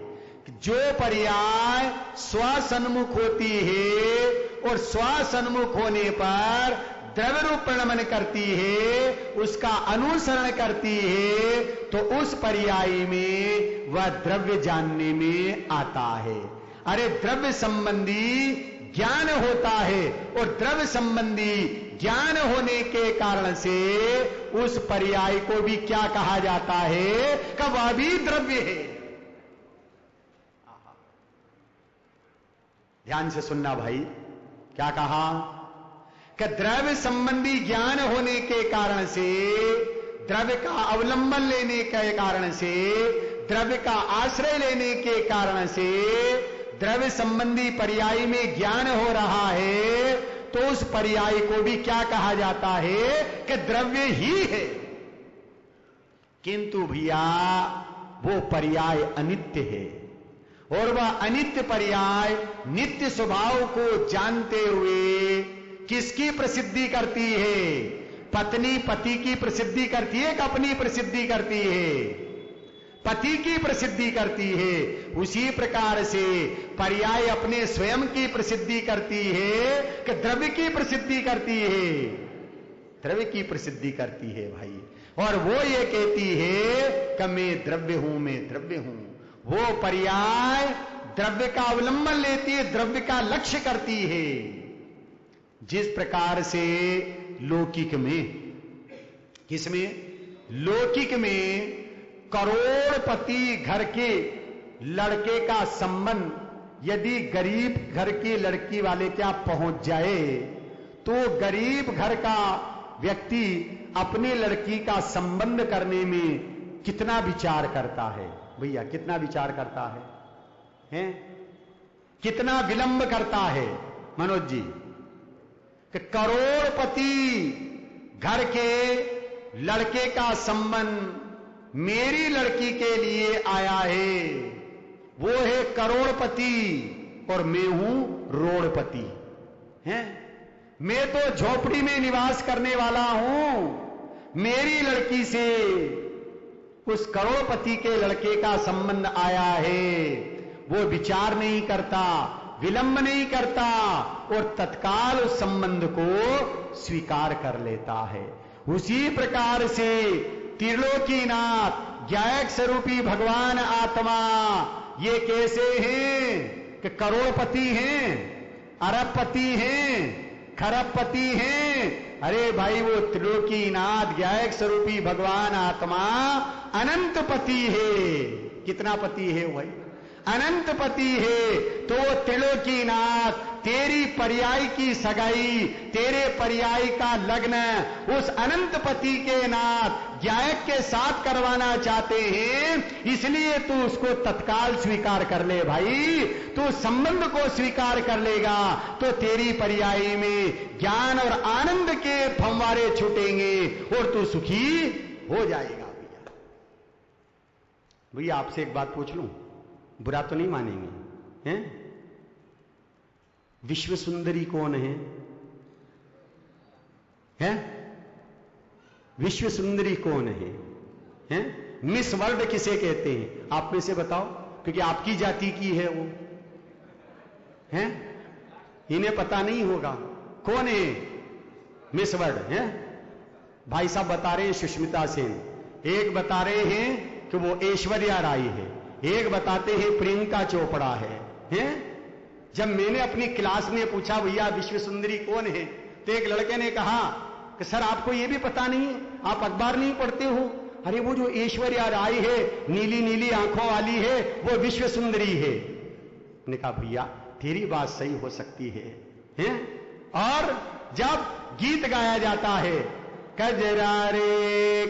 जो पर्याय स्वसन्मुख होती है और स्वसन्मुख होने पर द्रव्य रूप प्रणमन करती है, उसका अनुसरण करती है, तो उस पर्याय में वह द्रव्य जानने में आता है। अरे द्रव्य संबंधी ज्ञान होता है, और द्रव्य संबंधी ज्ञान होने के कारण से उस पर्याय को भी क्या कहा जाता है? कि वह भी द्रव्य है। ध्यान से सुनना भाई, क्या कहा? कि द्रव्य संबंधी ज्ञान होने के कारण से, द्रव्य का अवलंबन लेने के कारण से, द्रव्य का आश्रय लेने के कारण से द्रव्य संबंधी पर्याय में ज्ञान हो रहा है, तो उस पर्याय को भी क्या कहा जाता है? कि द्रव्य ही है। किंतु भैया वो पर्याय अनित्य है, और वह अनित्य पर्याय नित्य स्वभाव को जानते हुए किसकी प्रसिद्धि करती है? पत्नी पति की प्रसिद्धि करती है कि अपनी प्रसिद्धि करती है? पति की प्रसिद्धि करती है। उसी प्रकार से पर्याय अपने स्वयं की प्रसिद्धि करती है कि द्रव्य की प्रसिद्धि करती है? द्रव्य की प्रसिद्धि करती है भाई। और वो ये कहती है कि मैं द्रव्य हूं, मैं द्रव्य हूं। वो पर्याय द्रव्य का अवलंबन लेती है, द्रव्य का लक्ष्य करती है। जिस प्रकार से लौकिक में, किसमें? लौकिक में करोड़पति घर के लड़के का संबंध यदि गरीब घर की लड़की वाले क्या पहुंच जाए, तो गरीब घर का व्यक्ति अपने लड़की का संबंध करने में कितना विचार करता है भैया, कितना विचार करता है? कितना विलंब करता है मनोज जी? कि करोड़पति घर के लड़के का संबंध मेरी लड़की के लिए आया है, वो है करोड़पति और मैं हूं रोड़पति। हैं? मैं तो झोपड़ी में निवास करने वाला हूं, मेरी लड़की से उस करोड़पति के लड़के का संबंध आया है, वो विचार नहीं करता, विलंब नहीं करता और तत्काल उस संबंध को स्वीकार कर लेता है। उसी प्रकार से त्रिलोकीनाथ ज्ञायक स्वरूपी भगवान आत्मा ये कैसे हैं कि करोड़पति हैं, अरबपति हैं, खरबपति हैं? अरे भाई वो त्रिलोकीनाथ ज्ञायक स्वरूपी भगवान आत्मा अनंत पति है। कितना पति है भाई? अनंत पति है। तो त्रिलोकीनाथ तेरी पर्याय की सगाई, तेरे पर्याय का लग्न उस अनंत पति के नाथ ज्ञायक के साथ करवाना चाहते हैं, इसलिए तू उसको तत्काल स्वीकार कर ले भाई। तू संबंध को स्वीकार कर लेगा तो तेरी पर्याय में ज्ञान और आनंद के फंवारे छूटेंगे और तू सुखी हो जाएगा। भैया आपसे एक बात पूछ लूं, बुरा तो नहीं मानेंगे? हैं? विश्व सुंदरी कौन है? हैं? विश्व सुंदरी कौन है? हैं? मिस वर्ल्ड किसे कहते हैं? आप में से बताओ, क्योंकि आपकी जाति की है वो। हैं? इन्हें पता नहीं होगा कौन है मिस वर्ल्ड? हैं? भाई साहब बता रहे हैं सुष्मिता सेन, एक बता रहे हैं कि वो ऐश्वर्या राय है, एक बताते हैं प्रियंका चोपड़ा है। हैं? जब मैंने अपनी क्लास में पूछा भैया विश्व सुंदरी कौन है, तो एक लड़के ने कहा कि सर आपको यह भी पता नहीं है, आप अखबार नहीं पढ़ते हो? अरे वो जो ऐश्वर्या राय है, नीली नीली आंखों वाली है, वो विश्व सुंदरी है। ने कहा भैया तेरी बात सही हो सकती है। हैं? और जब गीत गाया जाता है कजरा रे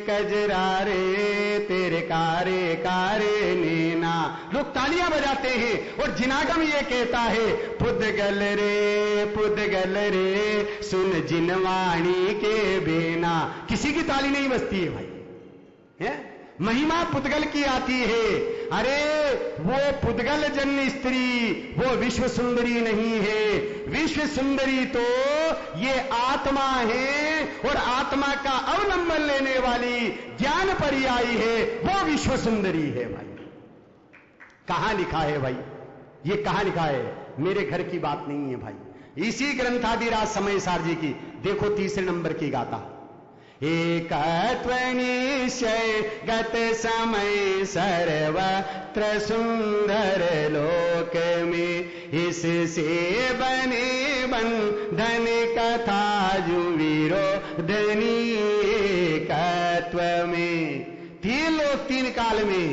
तेरे कारे कारे नैना, लोग तालियां बजाते हैं और जिनागम ये कहता है पुद्गल रे सुन जिनवाणी के बेना। किसी की ताली नहीं बजती है भाई। है? महिमा पुद्गल की आती है। अरे वो पुद्गल जन्य स्त्री वो विश्व सुंदरी नहीं है, विश्व सुंदरी तो ये आत्मा है और आत्मा का अवलंबन लेने वाली ज्ञान पर्याय है, वो विश्व सुंदरी है भाई। कहां लिखा है भाई? ये कहां लिखा है? मेरे घर की बात नहीं है भाई, इसी ग्रंथादिराज समय सार जी की। देखो तीसरे नंबर की गाथा, एकत्व निश्चय गत समय सर्वत्र सुंदर लोक में, इससे बने बंधन कथा जो विरोधनी एकत्व में। तीन लोक तीन काल में,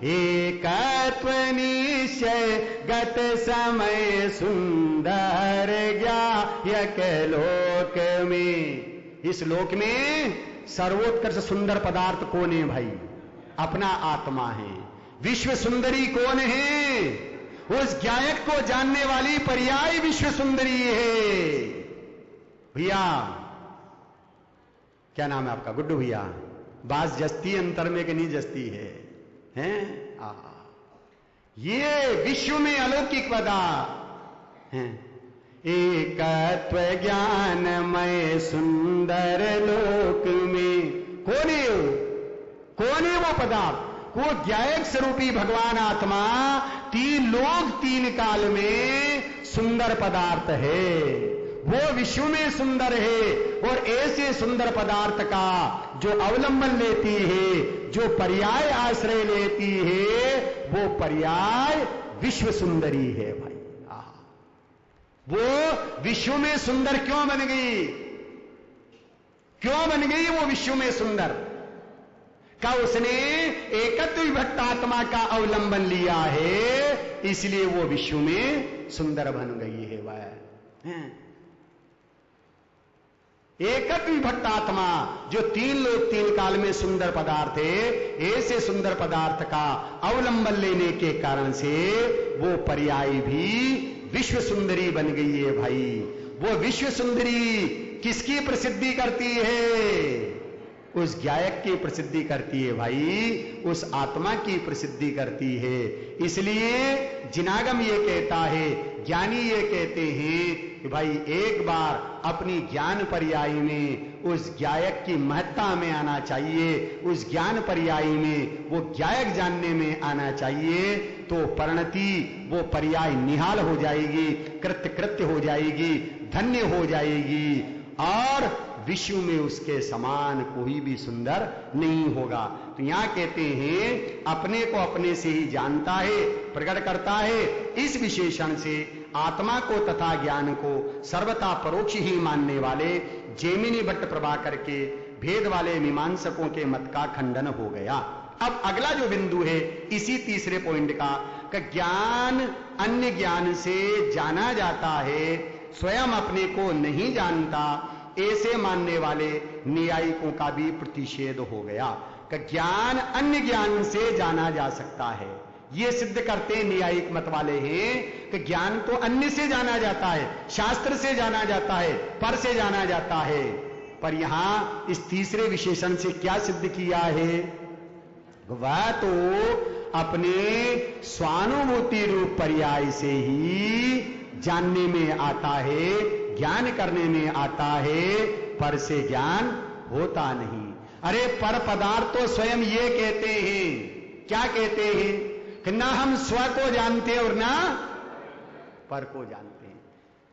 एकत्व निश्चय गत समय सुंदर ज्ञायक लोक में। इस लोक में सर्वोत्कर्ष सुंदर पदार्थ कौन है भाई? अपना आत्मा है। विश्व सुंदरी कौन है? उस ज्ञायक को जानने वाली पर्याय विश्व सुंदरी है। भैया क्या नाम है आपका? गुड्डू भैया। बात जस्ती अंतर में कि नहीं जस्ती है? हैं? ये विश्व में अलौकिक पदार्थ हैं। एकत्व ज्ञानमय सुंदर लोक में कौन है वो? कौन है वो पदार्थ? वो ज्ञायक स्वरूपी भगवान आत्मा तीन लोक तीन काल में सुंदर पदार्थ है। वो विश्व में सुंदर है और ऐसे सुंदर पदार्थ का जो अवलंबन लेती है, जो पर्याय आश्रय लेती है, वो पर्याय विश्व सुंदरी है भाई। वो विश्व में सुंदर क्यों बन गई? क्यों बन गई वो विश्व में सुंदर? का उसने एकत्व विभक्त आत्मा का अवलंबन लिया है, इसलिए वो विश्व में सुंदर बन गई है। वह एकत्व विभक्त आत्मा जो तीन लोक तीन काल में सुंदर पदार्थ है, ऐसे सुंदर पदार्थ का अवलंबन लेने के कारण से वो पर्याय भी विश्व सुंदरी बन गई है भाई। वो विश्व सुंदरी किसकी प्रसिद्धि करती है? उस ज्ञायक की प्रसिद्धि करती है भाई, उस आत्मा की प्रसिद्धि करती है। इसलिए जिनागम ये कहता है, ज्ञानी ये कहते हैं कि भाई एक बार अपनी ज्ञान पर्याय में उस ज्ञायक की महत्ता में आना चाहिए, उस ज्ञान पर्याय में वो ज्ञायक जानने में आना चाहिए, तो परिणति वो पर्याय निहाल हो जाएगी, कृत्य कृत्य हो जाएगी, धन्य हो जाएगी, और विश्व में उसके समान कोई भी सुंदर नहीं होगा। तो यहां कहते हैं अपने को अपने से ही जानता है, प्रकट करता है। इस विशेषण से आत्मा को तथा ज्ञान को सर्वथा परोक्ष ही मानने वाले जैमिनी भट्ट प्रभाकर के भेद वाले मीमांसकों के मत का खंडन हो गया। अब अगला जो बिंदु है इसी तीसरे पॉइंट का, ज्ञान अन्य ज्ञान से जाना जाता है, स्वयं अपने को नहीं जानता, ऐसे मानने वाले न्यायिकों का भी प्रतिषेध हो गया कि ज्ञान अन्य ज्ञान से जाना जा सकता है। ये सिद्ध करते न्यायिक मत वाले हैं कि ज्ञान तो अन्य से जाना जाता है, शास्त्र से जाना जाता है, पर से जाना जाता है। पर यहां इस तीसरे विशेषण से क्या सिद्ध किया है? वह तो अपने स्वानुभूति रूप पर्याय से ही जानने में आता है, ज्ञान करने में आता है, पर से ज्ञान होता नहीं। अरे पर पदार्थ तो स्वयं ये कहते हैं, क्या कहते हैं कि ना हम स्व को जानते हैं और ना पर को जानते हैं।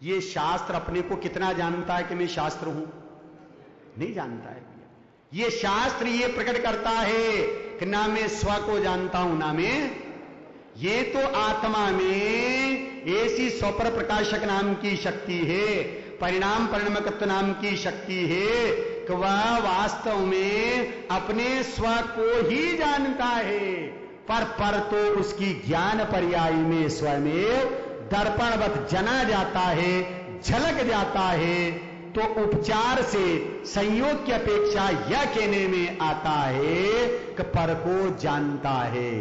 ये शास्त्र अपने को कितना जानता है कि मैं शास्त्र हूं? नहीं जानता है। ये शास्त्र ये प्रकट करता है कि ना मैं स्व को जानता हूं ना मैं, ये तो आत्मा में ऐसी स्वपर प्रकाशक नाम की शक्ति है, परिणाम परिणामकत्व नाम की शक्ति है कि वह वास्तव में अपने स्व को ही जानता है, पर तो उसकी ज्ञान पर्याय में स्वयं दर्पणवत जना जाता है, झलक जाता है। तो उपचार से संयोग की अपेक्षा यह कहने में आता है कि पर को जानता है,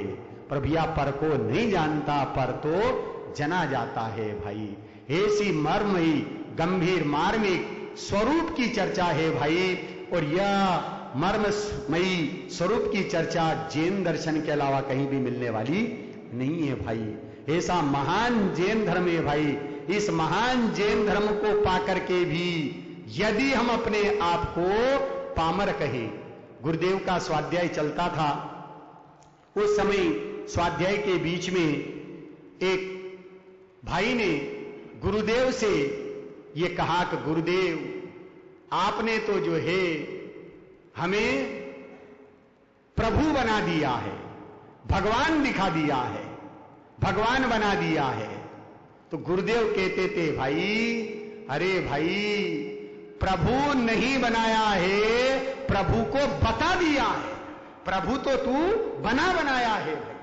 पर भैया पर को नहीं जानता, पर तो जना जाता है भाई। ऐसी मर्मयी गंभीर मार्मिक स्वरूप की चर्चा है भाई, और यह मर्ममयी स्वरूप की चर्चा जैन दर्शन के अलावा कहीं भी मिलने वाली नहीं है भाई। ऐसा महान जैन धर्म है भाई। इस महान जैन धर्म को पाकर के भी यदि हम अपने आप को पामर कहें, गुरुदेव का स्वाध्याय चलता था, उस समय स्वाध्याय के बीच में एक भाई ने गुरुदेव से ये कहा कि गुरुदेव आपने तो जो है हमें प्रभु बना दिया है, भगवान दिखा दिया है, भगवान बना दिया है। तो गुरुदेव कहते थे भाई, अरे भाई प्रभु नहीं बनाया है, प्रभु को बता दिया है। प्रभु तो तू बनाया है भाई,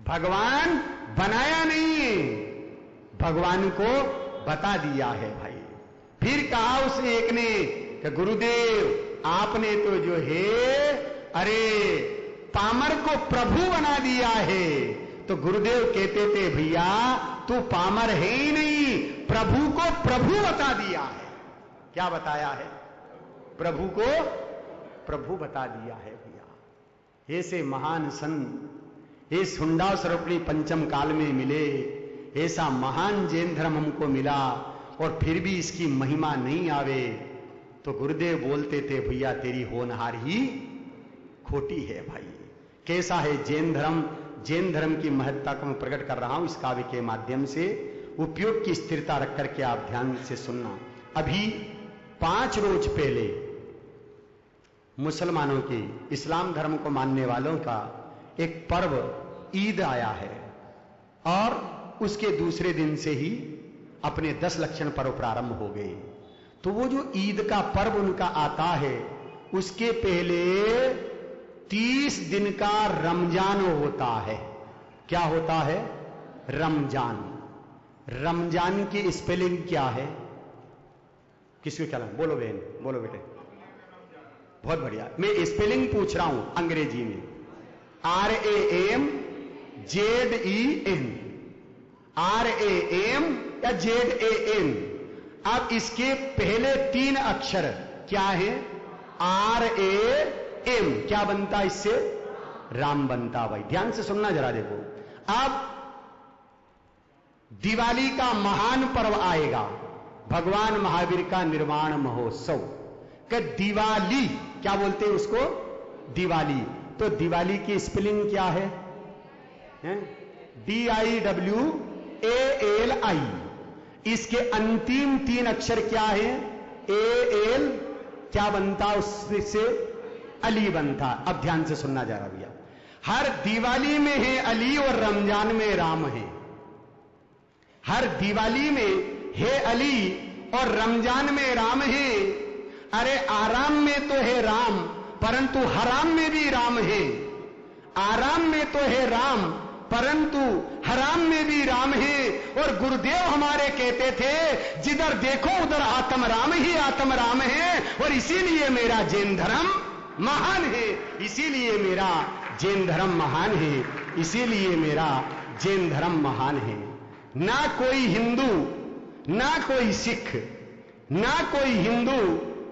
भगवान बनाया नहीं है, भगवान को बता दिया है भाई। फिर कहा उस एक ने कि गुरुदेव आपने तो जो है अरे पामर को प्रभु बना दिया है। तो गुरुदेव कहते थे भैया तू पामर है ही नहीं, प्रभु को प्रभु बता दिया है। क्या बताया है? प्रभु को प्रभु बता दिया है भैया। ऐसे महान संत इस हुंडा स्वरूपणी पंचम काल में मिले, ऐसा महान जैन धर्म हमको मिला, और फिर भी इसकी महिमा नहीं आवे, तो गुरुदेव बोलते थे भैया तेरी होनहार ही खोटी है भाई। कैसा है जैन धर्म? जैन धर्म की महत्ता को मैं प्रकट कर रहा हूं इस काव्य के माध्यम से। उपयोग की स्थिरता रख करके आप ध्यान से सुनना। अभी 5 रोज पहले मुसलमानों के, इस्लाम धर्म को मानने वालों का एक पर्व ईद आया है, और उसके दूसरे दिन से ही अपने 10 लक्षण पर्व प्रारंभ हो गए। तो वो जो ईद का पर्व उनका आता है, उसके पहले 30 दिन का रमजान होता है। क्या होता है? रमजान। रमजान की स्पेलिंग क्या है? किसको क्या नाम? बोलो बहन, बोलो बेटे। बहुत बढ़िया। मैं स्पेलिंग पूछ रहा हूं अंग्रेजी में। RAMZEN, RAM या ZAN। अब इसके पहले 3 अक्षर क्या है? RAM। क्या बनता है इससे? राम बनता। भाई ध्यान से सुनना जरा, देखो। अब दिवाली का महान पर्व आएगा, भगवान महावीर का निर्वाण महोत्सव। कि दिवाली क्या बोलते हैं उसको? दिवाली। तो दिवाली की स्पेलिंग क्या है? DIWALI। इसके अंतिम 3 अक्षर क्या है? AL। क्या बनता उससे? अली बनता। अब ध्यान से सुनना जा रहा भैया। हर दिवाली में है अली और रमजान में राम है। हर दिवाली में है अली और रमजान में राम है। अरे आराम में तो है राम, परंतु हराम में भी राम है। आराम में तो है राम, परंतु हराम में भी राम है। और गुरुदेव हमारे कहते थे, जिधर देखो उधर आत्म राम ही आत्म राम है। और इसीलिए मेरा जैन धर्म महान है, इसीलिए मेरा जैन धर्म महान है, इसीलिए मेरा जैन धर्म महान है। ना कोई हिंदू, ना कोई सिख, ना कोई हिंदू,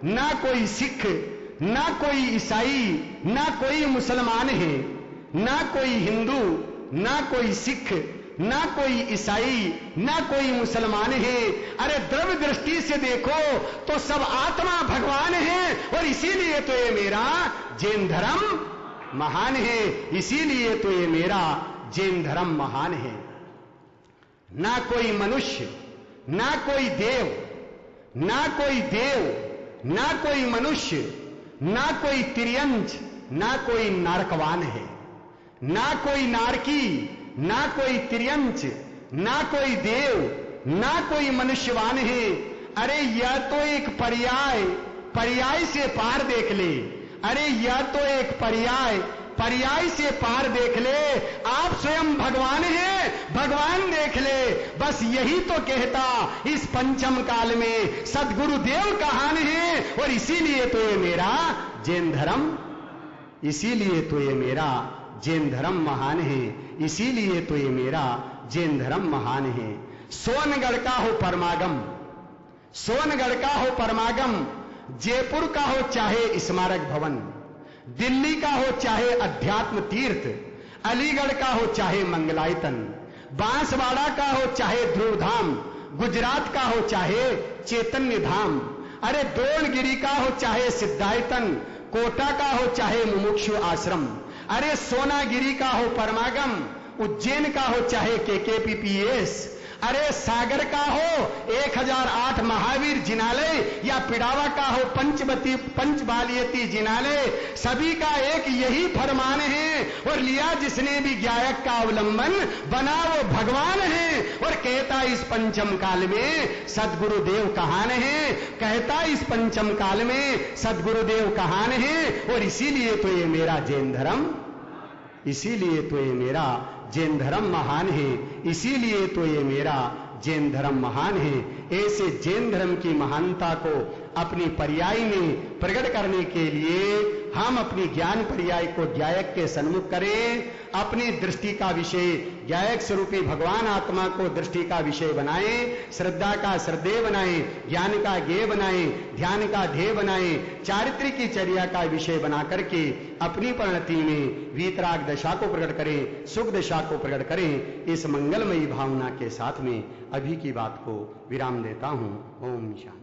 ना कोई सिख, ना कोई ईसाई, ना कोई मुसलमान है। ना कोई हिंदू, ना कोई सिख, ना कोई ईसाई, ना कोई मुसलमान है। अरे द्रव्य दृष्टि से देखो तो सब आत्मा भगवान है। और इसीलिए तो ये मेरा जैन धर्म महान है, इसीलिए तो ये मेरा जैन धर्म महान है। ना कोई मनुष्य, ना कोई देव, ना कोई देव, ना कोई मनुष्य, ना कोई तिर्यंच, ना कोई नारकवान है। ना कोई नारकी, ना कोई तिर्यंच, ना कोई देव, ना कोई मनुष्यवान है। अरे यह तो एक पर्याय, पर्याय से पार देख ले। अरे यह तो एक पर्याय, पर्याय से पार देख ले। आप स्वयं भगवान हैं, भगवान देख ले। बस यही तो कहता इस पंचम काल में सदगुरुदेव कहान है। और इसीलिए तो ये मेरा जैन धर्म, इसीलिए तो ये मेरा जैन धर्म महान है, इसीलिए तो ये मेरा जैन धर्म महान है। सोनगढ़ का हो परमागम, सोनगढ़ का हो परमागम, जयपुर का हो चाहे स्मारक भवन, दिल्ली का हो चाहे अध्यात्म तीर्थ, अलीगढ़ का हो चाहे मंगलायतन, बांसवाड़ा का हो चाहे ध्रुव धाम, गुजरात का हो चाहे चैतन्य धाम, अरे द्रोणगिरी का हो चाहे सिद्धायतन, कोटा का हो चाहे मुमुक्षु आश्रम, अरे सोनागिरी का हो परमागम, उज्जैन का हो चाहे KKPPS, अरे सागर का हो 1008 महावीर जिनालय, या पिड़ावा का हो पंचबालियती जिनालय, सभी का एक यही फरमान है। और लिया जिसने भी गायक का अवलंबन, बना वो भगवान है। और कहता इस पंचम काल में सदगुरुदेव कहान है, कहता इस पंचम काल में सदगुरुदेव कहान है। और इसीलिए तो ये मेरा जैन धर्म, इसीलिए तो ये मेरा जैन धर्म महान है, इसीलिए तो ये मेरा जैन धर्म महान है। ऐसे जैन धर्म की महानता को अपनी पर्याय में प्रकट करने के लिए हम अपनी ज्ञान पर्याय को गायक के सन्मुख करें। अपनी दृष्टि का विषय गायक स्वरूपी भगवान आत्मा को दृष्टि का विषय बनाएं, श्रद्धा का श्रद्धेय बनाएं, ज्ञान का ज्ञेय बनाएं, ध्यान का ध्येय बनाएं, चारित्र्य की चर्या का विषय बना करके अपनी परिणति में वीतराग दशा को प्रकट करें, सुख दशा को प्रकट करें। इस मंगलमयी भावना के साथ में अभी की बात को विराम देता हूं। ओम शांति।